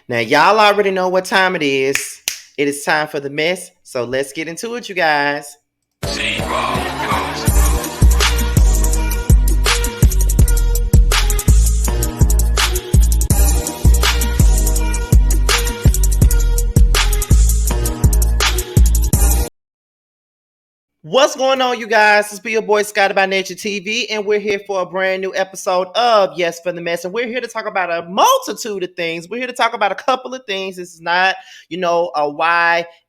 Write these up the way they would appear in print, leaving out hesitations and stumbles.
Now, y'all already know what time it is. It is time for the mess. So let's get into it, you guys. What's going on, you guys? It's be your boy Scotty by Nature TV, and we're here for a brand new episode of Yes for the Mess. And we're here to talk about a multitude of things. We're here to talk about a couple of things. This is not, a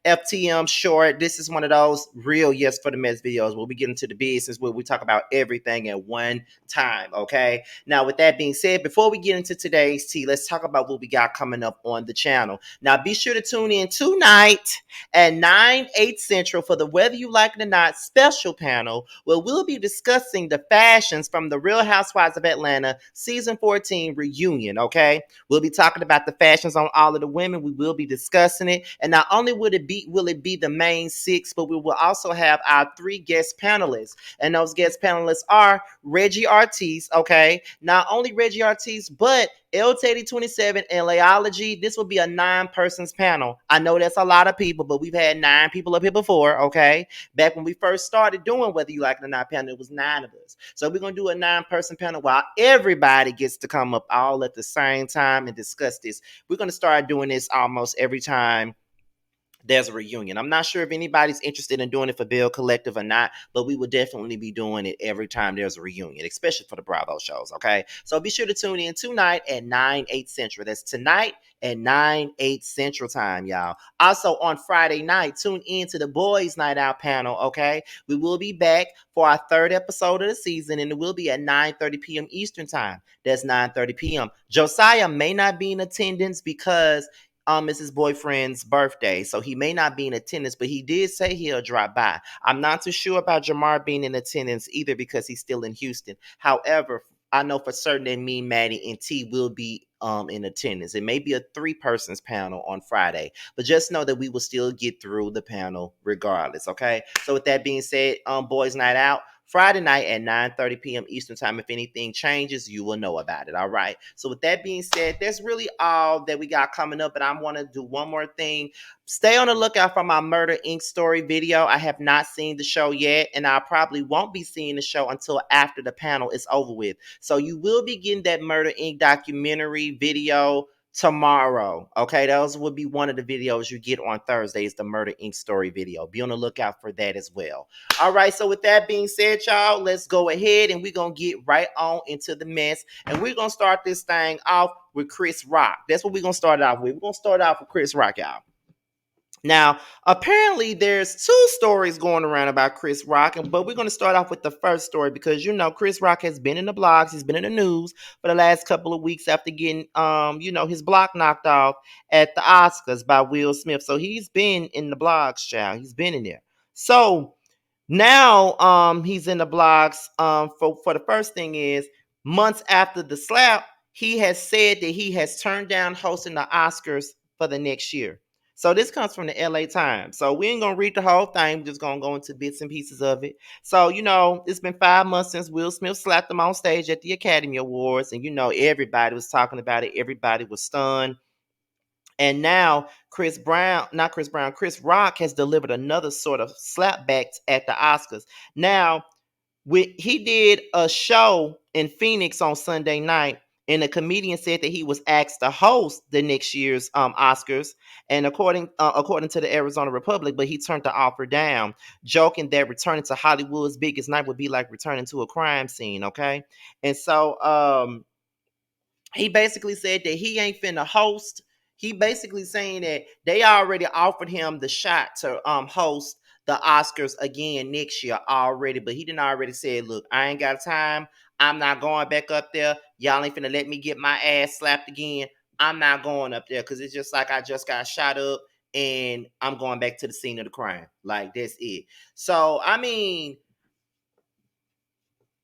YFTM short. This is one of those real Yes for the Mess videos where we get into the business where we talk about everything at one time. Okay. Now, with that being said, before we get into today's tea, let's talk about what we got coming up on the channel. Now, be sure to tune in tonight at 9/8 Central for the Whether You Like It or Not special panel, where we'll be discussing the fashions from the Real Housewives of Atlanta season 14 reunion. Okay, we'll be talking about the fashions on all of the women. We will be discussing it, and not only will it be the main six, but we will also have our three guest panelists, and those guest panelists are Reggie Ortiz. Okay, not only Reggie Ortiz, but LTD27 and Layology. This will be a 9-persons panel. I know that's a lot of people, but we've had 9 people up here before, okay? Back when we first started doing Whether You Like It or Not panel, it was 9 of us. So we're going to do a 9-person panel while everybody gets to come up all at the same time and discuss this. We're going to start doing this almost every time there's a reunion. I'm not sure if anybody's interested in doing it for Bill Collective or not, but we will definitely be doing it every time there's a reunion, especially for the Bravo shows, okay? So be sure to tune in tonight at 9/8 Central. That's tonight at 9/8 Central time, y'all. Also on Friday night, tune in to the Boys Night Out panel, okay? We will be back for our 3rd episode of the season, and it will be at 9:30 p.m. Eastern time. That's 9:30 p.m. Josiah may not be in attendance because it's his boyfriend's birthday, so he may not be in attendance, but he did say he'll drop by. I'm not too sure about Jamar being in attendance either because he's still in Houston. However, I know for certain that me, Maddie, and T will be in attendance. It may be a 3-persons panel on Friday, but just know that we will still get through the panel regardless, okay? So with that being said, Boys Night Out, Friday night at 9:30 p.m. Eastern time. If anything changes, you will know about it. All right. So with that being said, that's really all that we got coming up. But I want to do one more thing. Stay on the lookout for my Murder Inc. story video. I have not seen the show yet, and I probably won't be seeing the show until after the panel is over with. So you will be getting that Murder Inc. documentary video tomorrow. Okay, those will be one of the videos you get on Thursday is the Murder Inc. story video. Be on the lookout for that as well. All right, so with that being said, y'all, let's go ahead and we're going to get right on into the mess. And we're going to start this thing off with Chris Rock. That's what we're going to start off with. We're going to start off with Chris Rock, y'all. Now, apparently there's 2 stories going around about Chris Rock, but we're going to start off with the first story because, Chris Rock has been in the blogs. He's been in the news for the last couple of weeks after getting, his block knocked off at the Oscars by Will Smith. So he's been in the blogs, child. He's been in there. So now he's in the blogs. For the first thing is months after the slap, he has said that he has turned down hosting the Oscars for the next year. So this comes from the LA Times. So we ain't gonna read the whole thing. We're just gonna go into bits and pieces of it. So, it's been 5 months since Will Smith slapped him on stage at the Academy Awards. And everybody was talking about it. Everybody was stunned. And now Chris Rock has delivered another sort of slapback at the Oscars. Now, he did a show in Phoenix on Sunday night, and the comedian said that he was asked to host the next year's Oscars, and according to the Arizona Republic, but he turned the offer down, joking that returning to Hollywood's biggest night would be like returning to a crime scene. Okay, and so he basically said that he ain't finna host. He basically saying that they already offered him the shot to host the Oscars again next year already, but he didn't already say, look, I ain't got time. I'm not going back up there. Y'all ain't finna let me get my ass slapped again. I'm not going up there because it's just like I just got shot up and I'm going back to the scene of the crime. Like, that's it. So, I mean,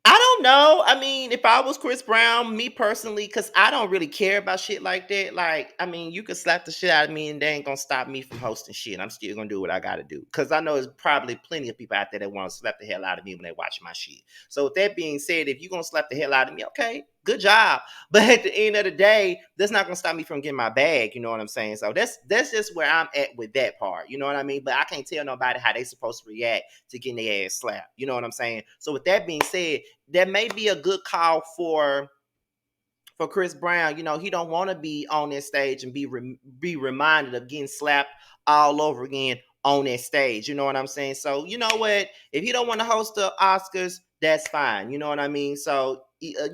I don't know. I mean, if I was Chris Brown, me personally, because I don't really care about shit like that. Like, I mean, you could slap the shit out of me and they ain't gonna stop me from hosting shit. I'm still gonna do what I gotta do. Because I know there's probably plenty of people out there that want to slap the hell out of me when they watch my shit. So with that being said, if you're gonna slap the hell out of me, okay, good job. But at the end of the day, that's not gonna stop me from getting my bag. You know what I'm saying? So that's just where I'm at with that part. You know what I mean? But I can't tell nobody how they supposed to react to getting their ass slapped. You know what I'm saying? So with that being said, that may be a good call for Chris Brown. You know, he don't want to be on that stage and be reminded of getting slapped all over again on that stage. You know what I'm saying? So you know what? If he don't want to host the Oscars, that's fine. You know what I mean? So,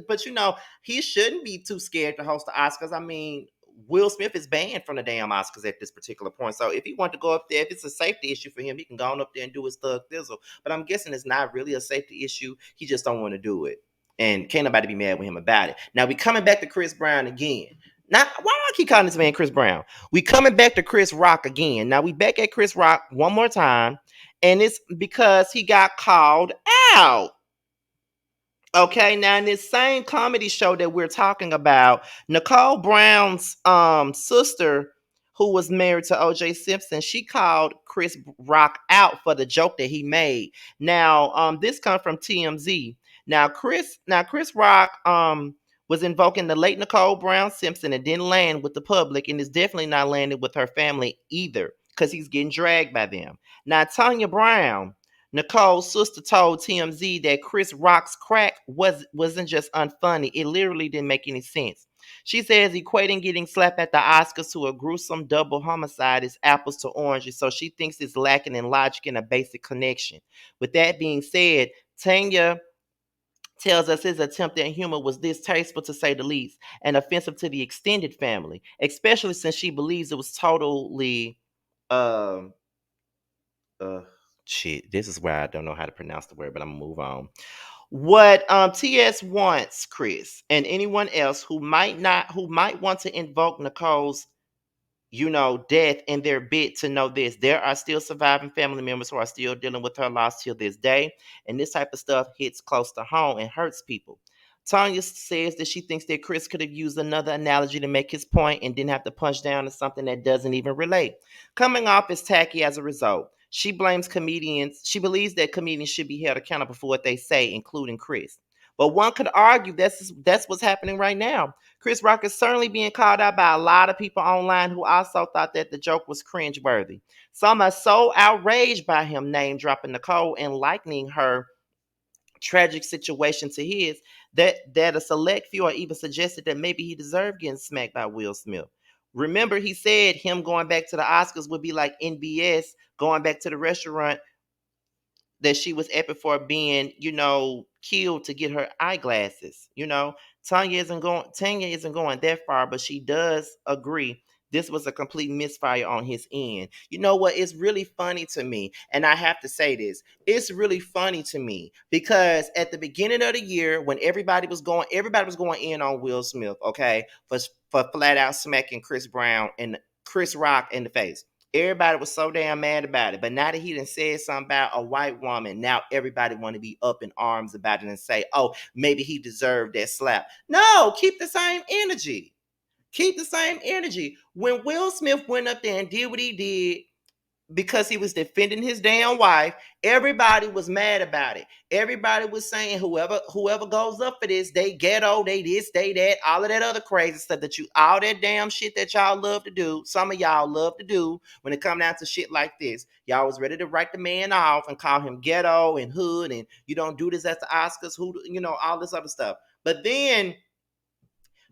but you know, he shouldn't be too scared to host the Oscars. I mean, Will Smith is banned from the damn Oscars at this particular point. So if he want to go up there, if it's a safety issue for him, he can go on up there and do his thug thizzle. But I'm guessing it's not really a safety issue. He just don't want to do it. And can't nobody be mad with him about it. Now we coming back to Chris Brown again. Now, why do I keep calling this man Chris Brown? We coming back to Chris Rock again. Now we back at Chris Rock one more time, and it's because he got called out. Okay, now in this same comedy show that we're talking about, Nicole Brown's sister, who was married to OJ Simpson, she called Chris Rock out for the joke that he made. Now, this comes from TMZ. Now Chris Rock was invoking the late Nicole Brown Simpson and didn't land with the public, and is definitely not landing with her family either, because he's getting dragged by them. Now, Tanya Brown, Nicole's sister, told TMZ that Chris Rock's crack wasn't just unfunny. It literally didn't make any sense. She says equating getting slapped at the Oscars to a gruesome double homicide is apples to oranges, so she thinks it's lacking in logic and a basic connection. With that being said, Tanya tells us his attempt at humor was distasteful to say the least, and offensive to the extended family, especially since she believes it was totally um uh shit. This is where I don't know how to pronounce the word, but I'm gonna move on. What TS wants, Chris, and anyone else who might want to invoke Nicole's death in their bid to know this. There are still surviving family members who are still dealing with her loss till this day. And this type of stuff hits close to home and hurts people. Tanya says that she thinks that Chris could have used another analogy to make his point and didn't have to punch down to something that doesn't even relate. Coming off as tacky as a result. She blames comedians. She believes that comedians should be held accountable for what they say, including Chris. But one could argue that's what's happening right now. Chris Rock is certainly being called out by a lot of people online who also thought that the joke was cringeworthy. Some are so outraged by him name dropping Nicole and likening her tragic situation to his that a select few are even suggested that maybe he deserved getting smacked by Will Smith. Remember, he said him going back to the Oscars would be like NBS going back to the restaurant that she was epic for being, killed to get her eyeglasses. Tanya isn't going that far, but she does agree this was a complete misfire on his end. You know what? It's really funny to me, and I have to say this. It's really funny to me because at the beginning of the year, when everybody was going in on Will Smith, okay, for flat out smacking Chris Brown and Chris Rock in the face. Everybody was so damn mad about it. But now that he done said something about a white woman, now everybody want to be up in arms about it and say, oh, maybe he deserved that slap. No, keep the same energy. Keep the same energy. When Will Smith went up there and did what he did, because he was defending his damn wife, everybody was mad about it. Everybody was saying whoever goes up for this, they ghetto, they this, they that, all of that other crazy stuff all that damn shit that y'all love to do. Some of y'all love to do when it come down to shit like this. Y'all was ready to write the man off and call him ghetto and hood, and you don't do this at the Oscars, all this other stuff. But then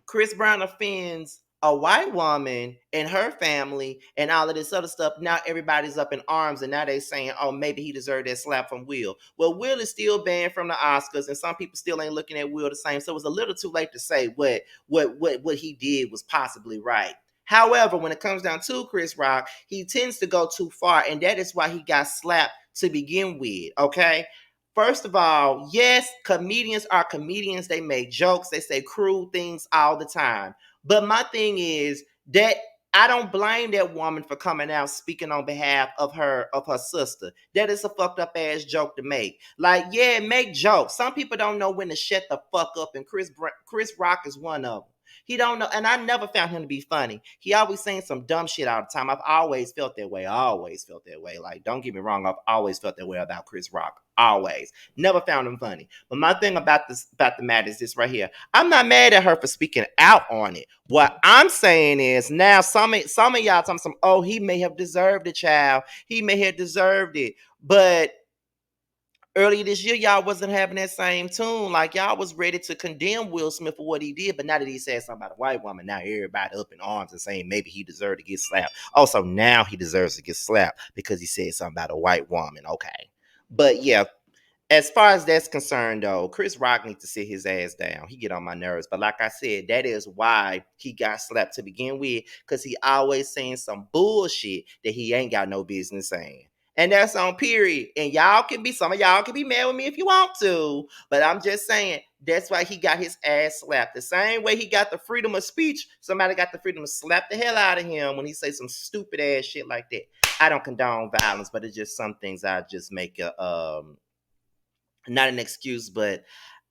Chris Brown offends a white woman and her family and all of this other stuff. Now everybody's up in arms, and now they saying, oh, maybe he deserved that slap from Will. Well, Will is still banned from the Oscars, and some people still ain't looking at Will the same. So it was a little too late to say what he did was possibly right. However, when it comes down to Chris Rock, he tends to go too far, and that is why he got slapped to begin with. Okay. First of all, yes, comedians are comedians. They make jokes. They say cruel things all the time. But my thing is that I don't blame that woman for coming out speaking on behalf of her sister. That is a fucked up ass joke to make. Like, yeah, make jokes. Some people don't know when to shut the fuck up, and Chris Rock is one of them. He don't know, and I never found him to be funny. He always saying some dumb shit all the time. I've always felt that way. I always felt that way. Like, don't get me wrong, I've always felt that way about Chris Rock. Always. Never found him funny. But my thing about the matter is this right here. I'm not mad at her for speaking out on it. What I'm saying is now some of y'all talking some, oh, he may have deserved it, child. He may have deserved it. But earlier this year, y'all wasn't having that same tune. Like, y'all was ready to condemn Will Smith for what he did, but now that he said something about a white woman, now everybody up in arms and saying maybe he deserved to get slapped. Also, now he deserves to get slapped because he said something about a white woman. Okay. But yeah, as far as that's concerned, though, Chris Rock needs to sit his ass down. He get on my nerves. But like I said, that is why he got slapped to begin with, because he always saying some bullshit that he ain't got no business saying. And that's on period. And some of y'all can be mad with me if you want to. But I'm just saying, that's why he got his ass slapped. The same way he got the freedom of speech, somebody got the freedom to slap the hell out of him when he say some stupid ass shit like that. I don't condone violence, but it's just some things I just make not an excuse, but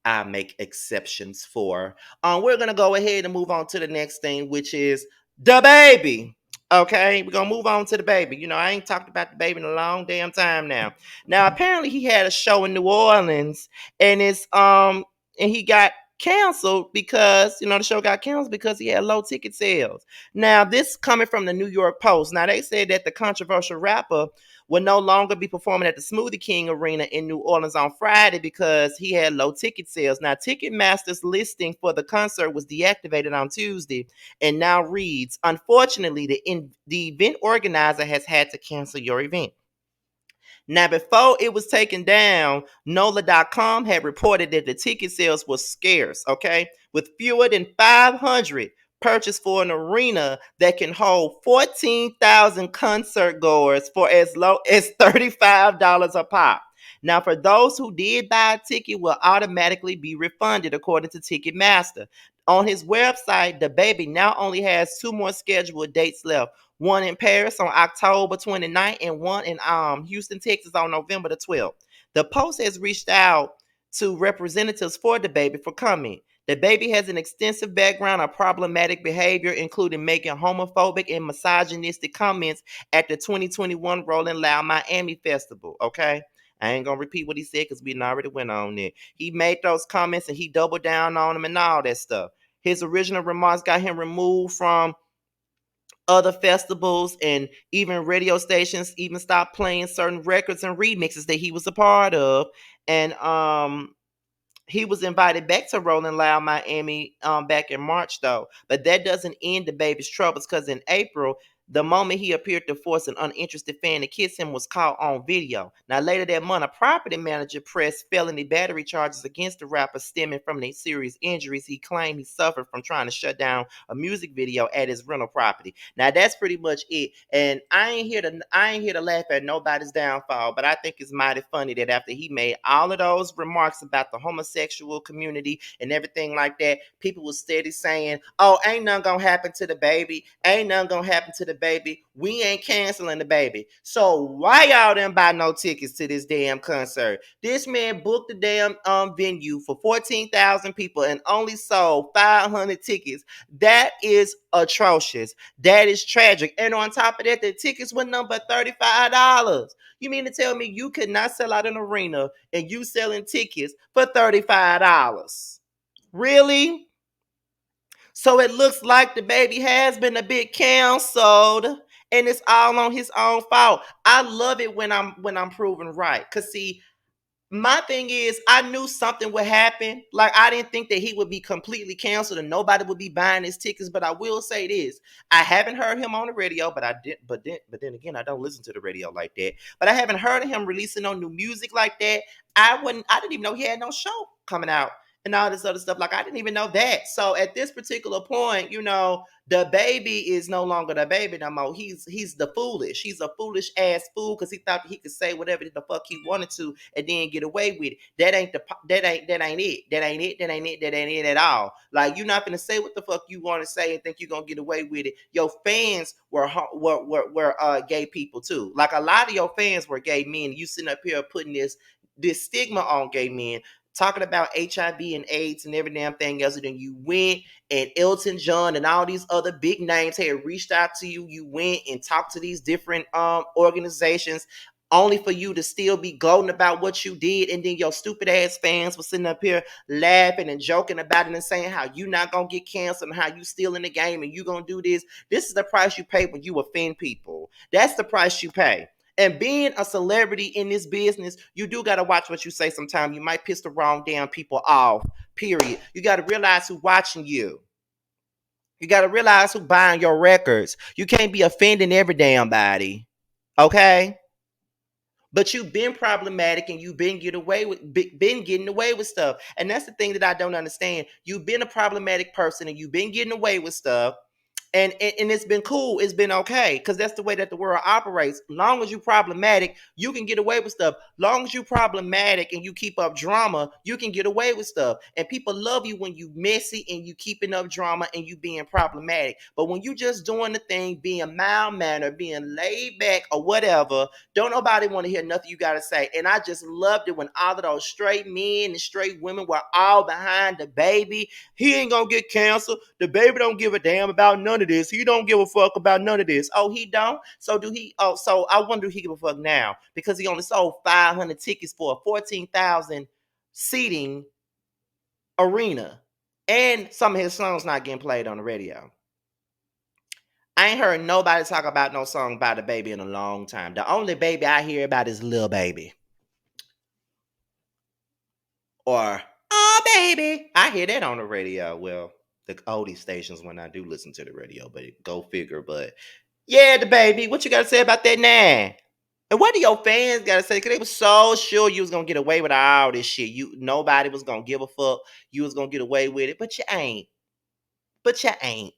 I make exceptions for. We're gonna go ahead and move on to the next thing, which is the baby. Okay, we're gonna move on to the baby. You know, I ain't talked about the baby in a long damn time now. Now, apparently, he had a show in New Orleans, and and he got canceled because the show got canceled because he had low ticket sales. Now, this coming from the New York Post. Now, they said that the controversial rapper will no longer be performing at the Smoothie King Arena in New Orleans on Friday because he had low ticket sales. Now, Ticketmaster's listing for the concert was deactivated on Tuesday and now reads, unfortunately, the event organizer has had to cancel your event. Now, before it was taken down, NOLA.com had reported that the ticket sales were scarce, okay? With fewer than 500 purchased for an arena that can hold 14,000 concert goers for as low as $35 a pop. Now, for those who did buy a ticket, will automatically be refunded according to Ticketmaster. On his website, the baby now only has 2 more scheduled dates left. One in Paris on October 29th and one in Houston, Texas on November the 12th. The Post has reached out to representatives for the baby for comment. The baby has an extensive background of problematic behavior, including making homophobic and misogynistic comments at the 2021 Rolling Loud Miami Festival. Okay. I ain't gonna repeat what he said because we already went on it. He made those comments and he doubled down on them and all that stuff. His original remarks got him removed from other festivals, and even radio stations even stopped playing certain records and remixes that he was a part of. And he was invited back to Rolling Loud Miami back in March, though. But that doesn't end the baby's troubles, because in April, the moment he appeared to force an uninterested fan to kiss him was caught on video. Now, later that month, a property manager pressed felony battery charges against the rapper stemming from the serious injuries he claimed he suffered from trying to shut down a music video at his rental property. Now, that's pretty much it. And I ain't here to laugh at nobody's downfall, but I think it's mighty funny that after he made all of those remarks about the homosexual community and everything like that, people were steady saying, oh, ain't nothing gonna happen to the baby. Ain't nothing gonna happen to the baby. We ain't canceling the baby. So why y'all didn't buy no tickets to this damn concert? This man booked the damn venue for 14,000 people and only sold 500 tickets. That is atrocious. That is tragic. And on top of that, the tickets were number $35. You mean to tell me you could not sell out an arena and you selling tickets for $35? Really? So it looks like the baby has been a bit canceled, and it's all on his own fault. I love it when I'm proven right. Cause see, my thing is, I knew something would happen. Like, I didn't think that he would be completely canceled and nobody would be buying his tickets. But I will say this: I haven't heard him on the radio, but I did. But then again, I don't listen to the radio like that. But I haven't heard of him releasing no new music like that. I didn't even know he had no show coming out and all this other stuff. Like, I didn't even know that. So at this particular point, the baby is no longer the baby no more. He's the foolish. He's a foolish ass fool because he thought he could say whatever the fuck he wanted to and then get away with it. That ain't it. That ain't it. That ain't it at all. Like, you're not gonna say what the fuck you want to say and think you're gonna get away with it. Your fans were gay people too. Like, a lot of your fans were gay men. You sitting up here putting this stigma on gay men. talking about HIV and AIDS and every damn thing else. And then you went and Elton John and all these other big names had reached out to you. You went and talked to these different organizations only for you to still be gloating about what you did. And then your stupid ass fans were sitting up here laughing and joking about it and saying how you not going to get canceled and how you still in the game and you going to do this. This is the price you pay when you offend people. That's the price you pay. And being a celebrity in this business, you do got to watch what you say sometimes. You might piss the wrong damn people off, period. You got to realize who's watching you. You got to realize who's buying your records. You can't be offending every damn body, okay? But you've been problematic and you've been getting away with stuff. And that's the thing that I don't understand. You've been a problematic person and you've been getting away with stuff. And it's been cool. It's been okay because that's the way that the world operates. Long as you problematic, you can get away with stuff. Long as you problematic and you keep up drama, you can get away with stuff. And people love you when you messy and you keeping up drama and you being problematic. But when you just doing the thing, being mild mannered, being laid back or whatever, don't nobody want to hear nothing you gotta say. And I just loved it when all of those straight men and straight women were all behind the baby. He ain't gonna get canceled. The baby don't give a damn about none of this. He don't give a fuck about none of this. Oh, he don't? So do he? Oh, so I wonder if he give a fuck now because he only sold 500 tickets for a 14,000 seating arena. And some of his songs not getting played on the radio. I ain't heard nobody talk about no song by the baby in a long time. The only baby I hear about is Lil Baby. Or, oh, baby. I hear that on the radio. Well, the oldie stations when I do listen to the radio, but go figure. But yeah, the baby. What you got to say about that now? And what do your fans got to say? Because they were so sure you was going to get away with all this shit. Nobody was going to give a fuck. You was going to get away with it, but you ain't. But you ain't.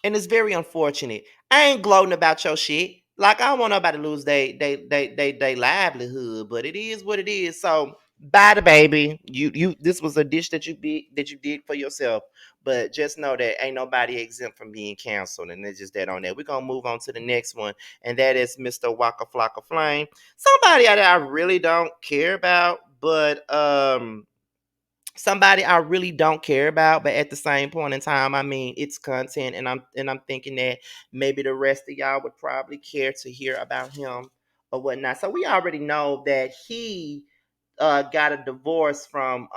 And it's very unfortunate. I ain't gloating about your shit. Like I don't want nobody to lose they livelihood, but it is what it is. So bye the baby. You this was a dish that you did for yourself. But just know that ain't nobody exempt from being canceled, and it's just that on that. We're gonna move on to the next one, and that is Mr. Waka Flocka Flame. Somebody that I really don't care about, but somebody I really don't care about, but at the same point in time, I mean, it's content, and I'm thinking that maybe the rest of y'all would probably care to hear about him or whatnot. So we already know that he got a divorce from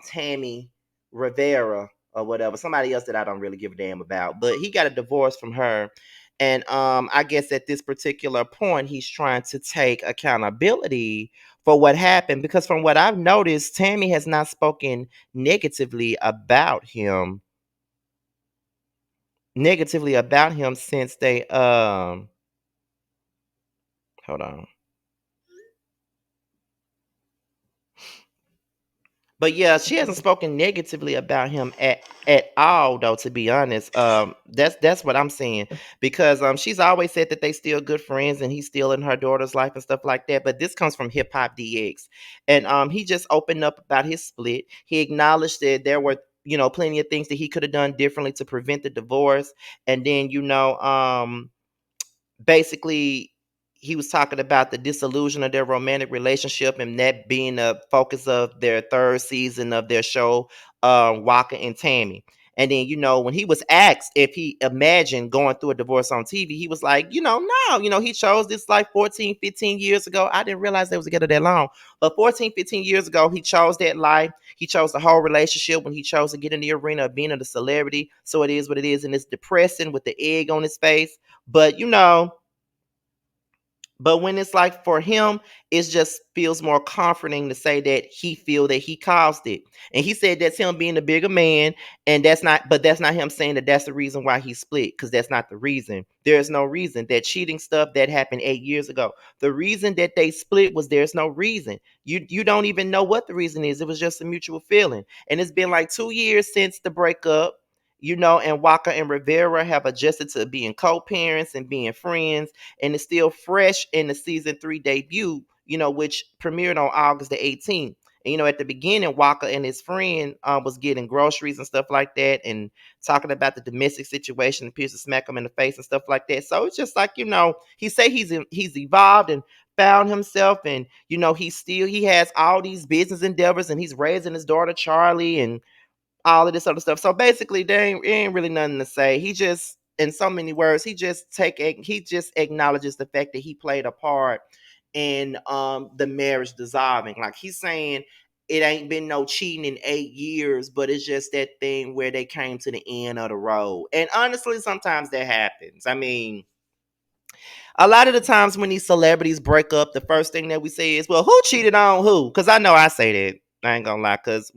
Tammy Rivera or whatever, somebody else that I don't really give a damn about, but he got a divorce from her. And I guess at this particular point, he's trying to take accountability for what happened because from what I've noticed, Tammy has not spoken negatively about him since they hold on. But yeah, she hasn't spoken negatively about him at all, though. To be honest, that's what I'm saying because she's always said that they still good friends and he's still in her daughter's life and stuff like that. But this comes from Hip Hop DX, and he just opened up about his split. He acknowledged that there were plenty of things that he could have done differently to prevent the divorce, and then basically he was talking about the disillusion of their romantic relationship and that being the focus of their third season of their show, Walker and Tammy. And then, when he was asked if he imagined going through a divorce on TV, he was like, no, he chose this like 14, 15 years ago. I didn't realize they was together that long. But 14, 15 years ago, he chose that life. He chose the whole relationship when he chose to get in the arena of being a celebrity. So it is what it is. And it's depressing with the egg on his face. But, but when it's like for him, it just feels more comforting to say that he feel that he caused it. And he said that's him being a bigger man. And that's not him saying that that's the reason why he split, because that's not the reason. There's no reason. That cheating stuff that happened 8 years ago. The reason that they split was there's no reason. You don't even know what the reason is. It was just a mutual feeling. And it's been like 2 years since the breakup. And Walker and Rivera have adjusted to being co-parents and being friends, and it's still fresh in the season 3 debut, which premiered on August the 18th. And, at the beginning, Walker and his friend was getting groceries and stuff like that and talking about the domestic situation, appears to smack him in the face and stuff like that. So it's just like, he say he's evolved and found himself, and he has all these business endeavors, and he's raising his daughter Charlie and all of this other stuff. So basically, there ain't really nothing to say. He just, in so many words, he just acknowledges the fact that he played a part in the marriage dissolving. Like, he's saying it ain't been no cheating in 8 years, but it's just that thing where they came to the end of the road. And honestly, sometimes that happens. I mean, a lot of the times when these celebrities break up, the first thing that we say is, well, who cheated on who? Because I know I say that. I ain't gonna lie, because,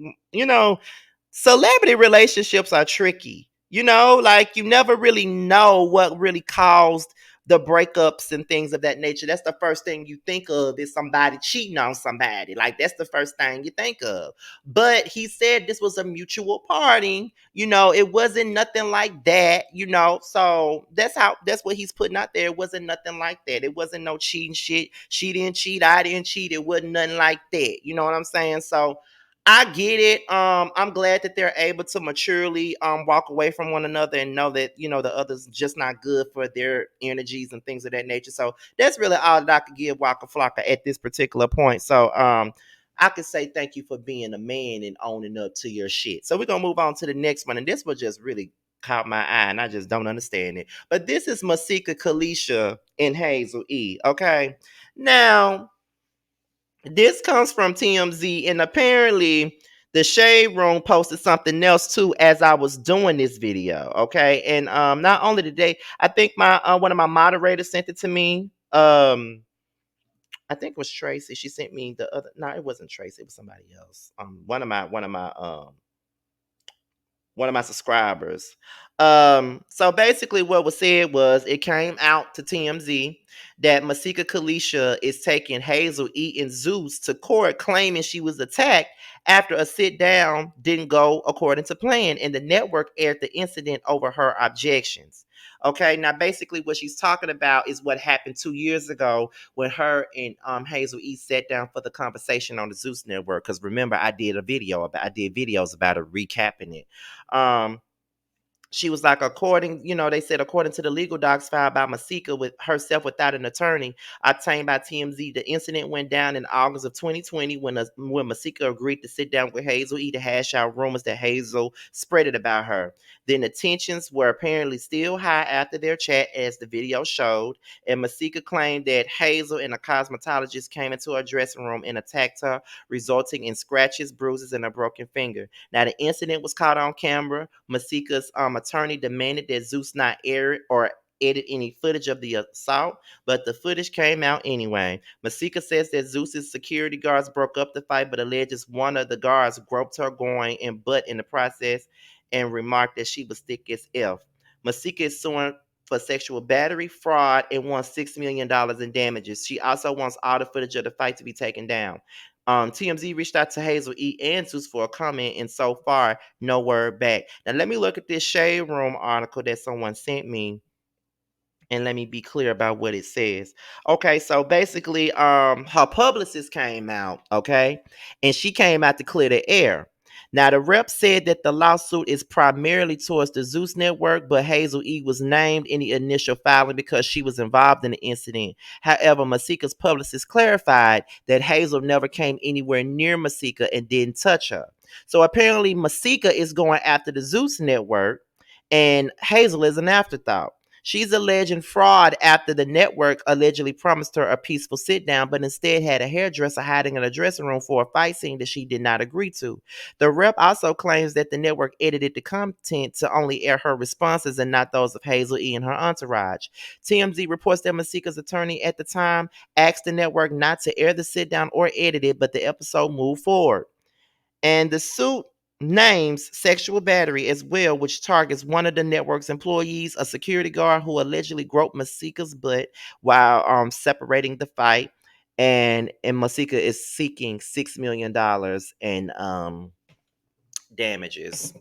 celebrity relationships are tricky. Like, you never really know what really caused the breakups and things of that nature. That's the first thing you think of, is somebody cheating on somebody. Like, that's the first thing you think of. But he said this was a mutual party. It wasn't nothing like that. So that's what he's putting out there. It wasn't nothing like that. It wasn't no cheating shit. She didn't cheat. I didn't cheat. It wasn't nothing like that. You know what I'm saying? So I get it. I'm glad that they're able to maturely walk away from one another and know that the other's just not good for their energies and things of that nature. So that's really all that I could give Waka Flocka at this particular point. So I could say thank you for being a man and owning up to your shit. So we're gonna move on to the next one, and this one just really caught my eye, and I just don't understand it. But this is Masika Kalysha and Hazel E. Okay, now this comes from TMZ, and apparently the Shade Room posted something else too as I was doing this video. Okay, and not only did I think my one of my moderators sent it to me. I think it was Tracy. She sent me the other. No, it wasn't Tracy. It was somebody else. One of my subscribers. So basically, what was said was, it came out to TMZ that Masika Kalysha is taking Hazel E and Zeus to court, claiming she was attacked after a sit down didn't go according to plan, and the network aired the incident over her objections. Okay, now basically what she's talking about is what happened 2 years ago when her and Hazel E sat down for the conversation on the Zeus network. Because remember, I did videos about it, recapping it. um she was like, they said, according to the legal docs filed by Masika with herself without an attorney, obtained by TMZ, the incident went down in August of 2020 when Masika agreed to sit down with Hazel E to hash out rumors that Hazel spread it about her. Then the tensions were apparently still high after their chat, as the video showed, and Masika claimed that Hazel and a cosmetologist came into her dressing room and attacked her, resulting in scratches, bruises, and a broken finger. Now, the incident was caught on camera. Masika's attorney demanded that Zeus not air it or edit any footage of the assault, but the footage came out anyway. Masika says that Zeus's security guards broke up the fight, but alleges one of the guards groped her groin and butt in the process, and remarked that she was thick as F. Masika is suing for sexual battery, fraud, and wants $6 million in damages. She also wants all the footage of the fight to be taken down. TMZ reached out to Hazel E and Zeus for a comment, and so far, no word back. Now, let me look at this Shade Room article that someone sent me, and let me be clear about what it says. Okay, so basically, her publicist came out, okay, and she came out to clear the air. Now, the rep said that the lawsuit is primarily towards the Zeus network, but Hazel E was named in the initial filing because she was involved in the incident. However, Masika's publicist clarified that Hazel never came anywhere near Masika and didn't touch her. So apparently, Masika is going after the Zeus network, and Hazel is an afterthought. She's alleging fraud after the network allegedly promised her a peaceful sit down, but instead had a hairdresser hiding in a dressing room for a fight scene that she did not agree to. The rep also claims that the network edited the content to only air her responses and not those of Hazel E and her entourage. TMZ reports that Masika's attorney at the time asked the network not to air the sit down or edit it, but the episode moved forward. And the suit names sexual battery as well, which targets one of the network's employees, a security guard who allegedly groped Masika's butt while separating the fight. And Masika is seeking $6 million in damages.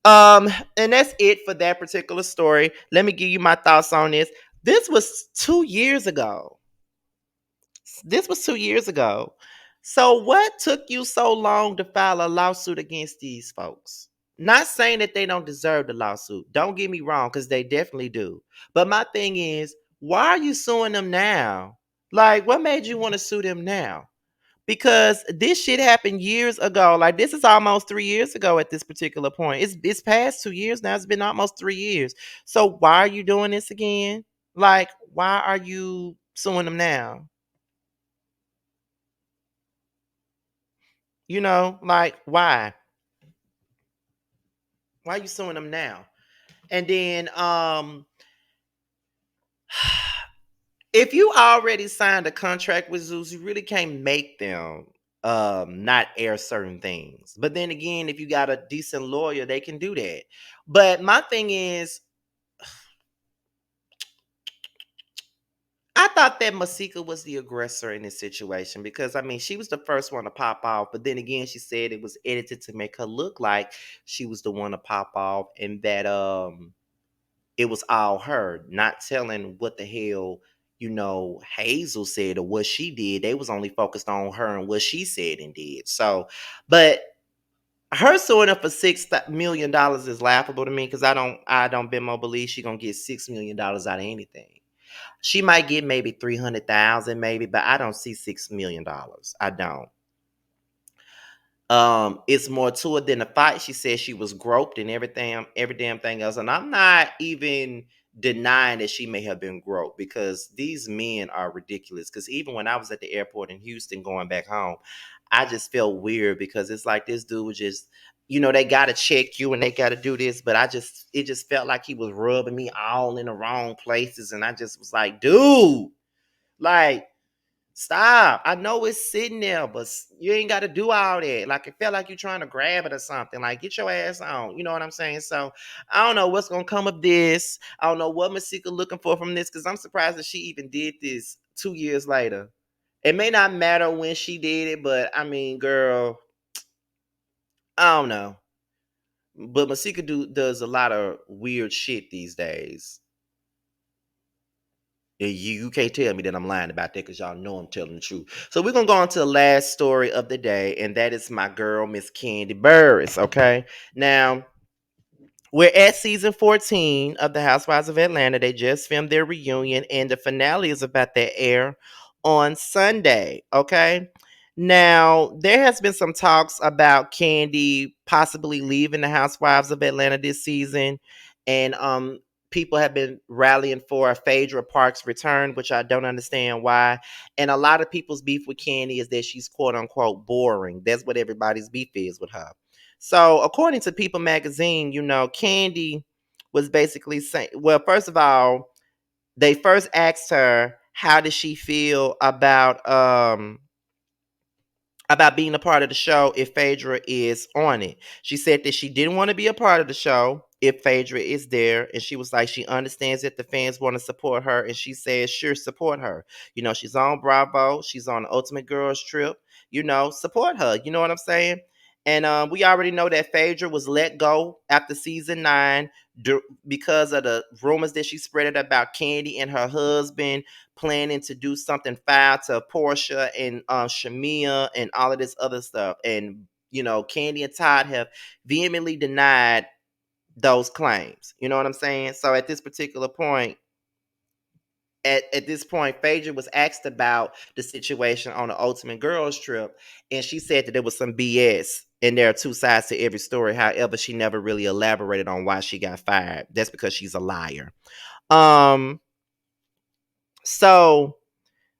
And that's it for that particular story. Let me give you my thoughts on this. This was 2 years ago. So what took you so long to file a lawsuit against these folks? Not saying that they don't deserve the lawsuit. Don't get me wrong, because they definitely do. But my thing is, why are you suing them now? Like, what made you want to sue them now? Because this shit happened years ago. Like, this is almost 3 years ago at this particular point. It's past 2 years now. It's been almost 3 years. So why are you doing this again? Like, why are you suing them now? Like, why? Why are you suing them now? And then if you already signed a contract with Zeus, you really can't make them not air certain things. But then again, if you got a decent lawyer, they can do that. But my thing is, I thought that Masika was the aggressor in this situation because I mean she was the first one to pop off, but then again she said it was edited to make her look like she was the one to pop off and that it was all her, not telling what the hell, Hazel said or what she did. They was only focused on her and what she said and did. So, but her suing her for $6 million is laughable to me because I don't Venmo believe she gonna get $6 million out of anything. She might get maybe 300,000, maybe, but I don't see $6 million. I don't. It's more to it than a fight. She said she was groped and every damn thing else. And I'm not even denying that she may have been groped because these men are ridiculous. Because even when I was at the airport in Houston going back home, I just felt weird because it's like this dude was just, they gotta check you and they gotta do this, but it just felt like he was rubbing me all in the wrong places, and I just was like, dude, like, stop. I know it's sitting there, but you ain't got to do all that. Like, it felt like you're trying to grab it or something. Like, get your ass on. You know what I'm saying? So, I don't know what's going to come of this. I don't know what Masika looking for from this because I'm surprised that she even did this 2 years later. It may not matter when she did it, but I mean, girl, I don't know. But Masika does a lot of weird shit these days. You can't tell me that I'm lying about that because y'all know I'm telling the truth. So we're gonna go on to the last story of the day, and that is my girl, Miss Kandi Burruss. Okay. Now, we're at season 14 of The Housewives of Atlanta. They just filmed their reunion, and the finale is about to air on Sunday. Okay. Now, there has been some talks about Kandi possibly leaving the Housewives of Atlanta this season, and people have been rallying for a Phaedra Parks return, which I don't understand why. And a lot of people's beef with Kandi is that she's quote unquote boring. That's what everybody's beef is with her. So, according to People magazine, Kandi was basically saying, well, first of all, they first asked her how did she feel about being a part of the show if Phaedra is on it. She said that she didn't want to be a part of the show if Phaedra is there. And she was like, she understands that the fans want to support her. And she says, sure, support her. She's on Bravo. She's on the Ultimate Girls Trip. Support her. You know what I'm saying? And we already know that Phaedra was let go after season 9 because of the rumors that she spread about Kandi and her husband planning to do something foul to Portia and Shamia and all of this other stuff. And, Kandi and Todd have vehemently denied those claims. You know what I'm saying? So at this particular point, at this point, Phaedra was asked about the situation on the Ultimate Girls Trip, and she said that there was some BS. And there are two sides to every story. However, she never really elaborated on why she got fired. That's because she's a liar. Um, so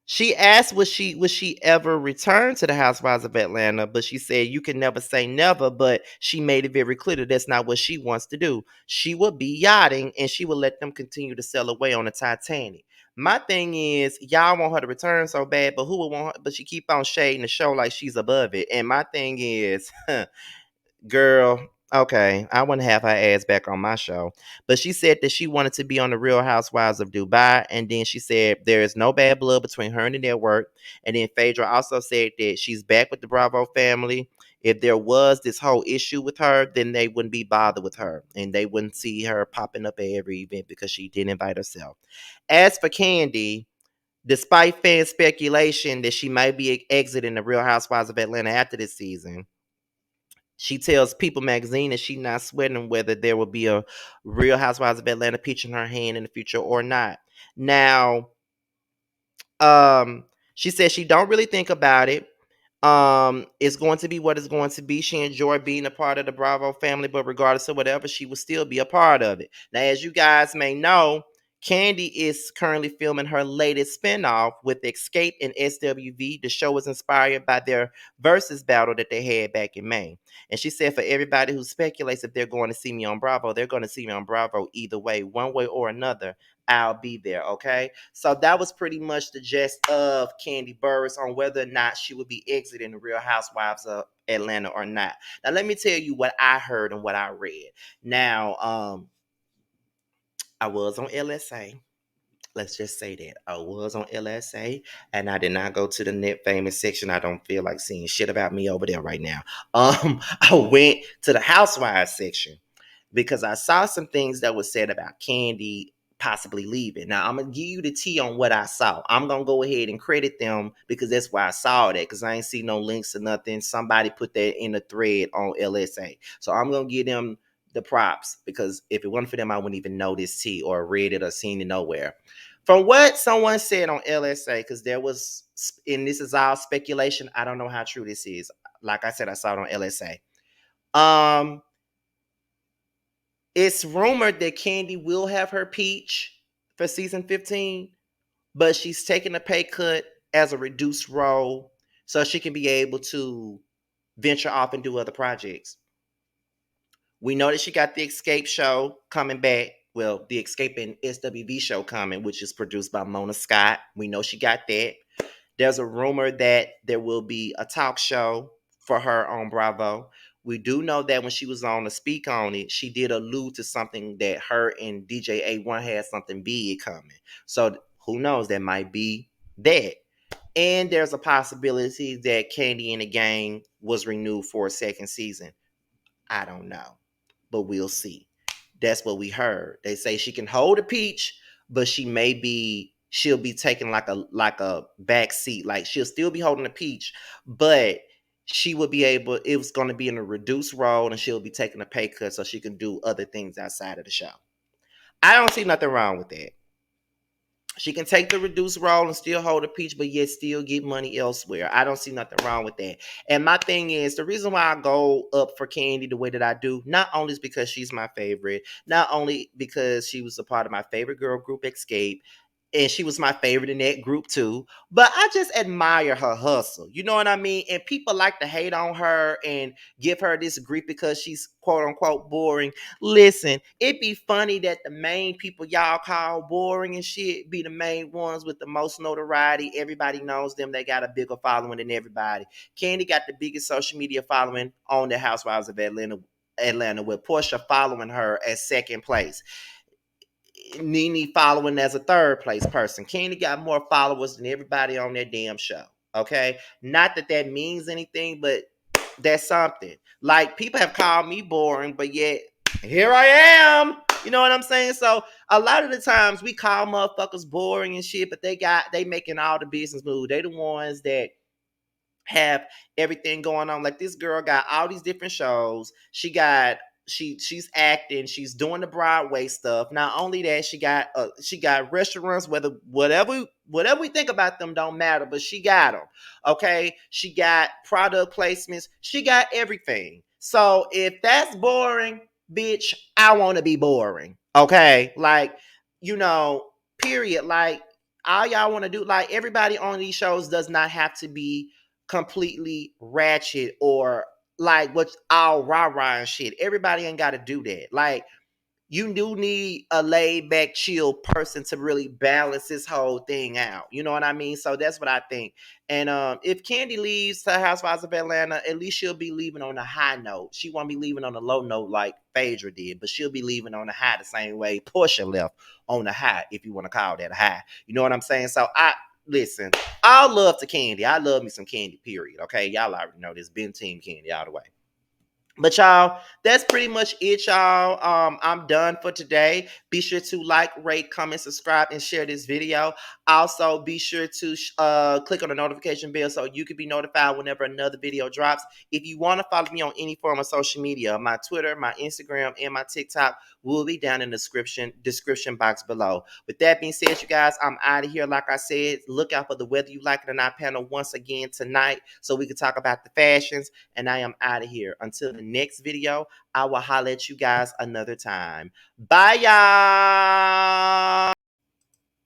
she asked would she ever return to the Housewives of Atlanta, but she said you can never say never, but she made it very clear that that's not what she wants to do. She would be yachting and she would let them continue to sail away on the Titanic. My thing is, y'all want her to return so bad, but who would want her? But she keep on shading the show like she's above it. And my thing is, girl, okay, I wouldn't have her ass back on my show. But she said that she wanted to be on the Real Housewives of Dubai. And then she said there is no bad blood between her and the network. And then Phaedra also said that she's back with the Bravo family. If there was this whole issue with her, then they wouldn't be bothered with her. And they wouldn't see her popping up at every event because she didn't invite herself. As for Kandi, despite fan speculation that she might be exiting the Real Housewives of Atlanta after this season, she tells People magazine that she's not sweating whether there will be a Real Housewives of Atlanta peach in her hand in the future or not. Now, Um, she said she don't really think about it. It's going to be what it's going to be. She enjoyed being a part of the Bravo family, but regardless of whatever, she will still be a part of it. Now, as you guys may know, Kandi is currently filming her latest spinoff with Escape and SWV. The show was inspired by their versus battle that they had back in May. And she said, for everybody who speculates if they're going to see me on Bravo, they're going to see me on Bravo either way, one way or another. I'll be there. Okay. So that was pretty much the gist of Kandi Burruss on whether or not she would be exiting the Real Housewives of Atlanta or not. Now, let me tell you what I heard and what I read. Now, I was on LSA. Let's just say that I was on LSA and I did not go to the net famous section. I don't feel like seeing shit about me over there right now. I went to the Housewives section because I saw some things that was said about Kandi possibly leaving. Now I'm gonna give you the tea on what I saw. I'm gonna go ahead and credit them because that's why I saw that, because I ain't see no links or nothing. Somebody put that in a thread on LSA. So I'm gonna give them the props because if it wasn't for them, I wouldn't even know this tea or read it or seen it nowhere. From what someone said on LSA, because there was, and this is all speculation, I don't know how true this is. Like I said, I saw it on LSA. Um, it's rumored that Kandi will have her peach for season 15, but she's taking a pay cut as a reduced role so she can be able to venture off and do other projects. We know that she got the Escape show coming back. Well, the Escape and SWV show coming, which is produced by Mona Scott. We know she got that. There's a rumor that there will be a talk show for her on Bravo. We do know that when she was on to speak on it, she did allude to something that her and DJ A1 had something big coming. So who knows? That might be that. And there's a possibility that Kandi and the Gang was renewed for a second season. I don't know, but we'll see. That's what we heard. They say she can hold a peach, but she'll be taking like a back seat. Like she'll still be holding a peach, but she would be able, it was going to be in a reduced role and she'll be taking a pay cut so she can do other things outside of the show. I don't see nothing wrong with that. She can take the reduced role and still hold a peach, but yet still get money elsewhere. I don't see nothing wrong with that. And my thing is, the reason why I go up for Kandi the way that I do, not only is because she's my favorite, not only because she was a part of my favorite girl group, Escape, and she was my favorite in that group too. But I just admire her hustle. You know what I mean? And people like to hate on her and give her this grief because she's quote unquote boring. Listen, it be funny that the main people y'all call boring and shit be the main ones with the most notoriety. Everybody knows them. They got a bigger following than everybody. Kandi got the biggest social media following on the Housewives of Atlanta, with Portia following her at second place. Nene following as a third place person. Kandi got more followers than everybody on that damn show. Okay, not that that means anything, but that's something. Like people have called me boring, but yet here I am. You know what I'm saying? So a lot of the times we call motherfuckers boring and shit, but they making all the business moves. They the ones that have everything going on. Like this girl got all these different shows. She's acting, she's doing the Broadway stuff. Not only that, she got restaurants, whatever we think about them don't matter, but she got them. Okay? She got product placements. She got everything. So if that's boring, bitch, I want to be boring. Okay? Like, you know, period. Like all y'all want to do, like everybody on these shows does not have to be completely ratchet or like what's all rah-rah and shit. Everybody ain't got to do that. Like, you do need a laid back, chill person to really balance this whole thing out. You know what I mean? So that's what I think. And if Kandi leaves to Housewives of Atlanta, at least she'll be leaving on a high note. She won't be leaving on a low note like Phaedra did, but she'll be leaving on a high the same way Portia left on a high, if you want to call that a high. You know what I'm saying? So I listen. All love to Kandi. I love me some Kandi. Period. Okay, y'all already know this. Been Team Kandi all the way. But y'all, that's pretty much it, y'all. I'm done for today. Be sure to like, rate, comment, subscribe, and share this video. Also, be sure to click on the notification bell so you can be notified whenever another video drops. If you want to follow me on any form of social media, my Twitter, my Instagram, and my TikTok will be down in the description box below. With that being said, you guys, I'm out of here. Like I said, look out for the Whether You Like It or Not panel once again tonight so we can talk about the fashions. And I am out of here. Until the next video, I will holler at you guys another time. Bye, y'all.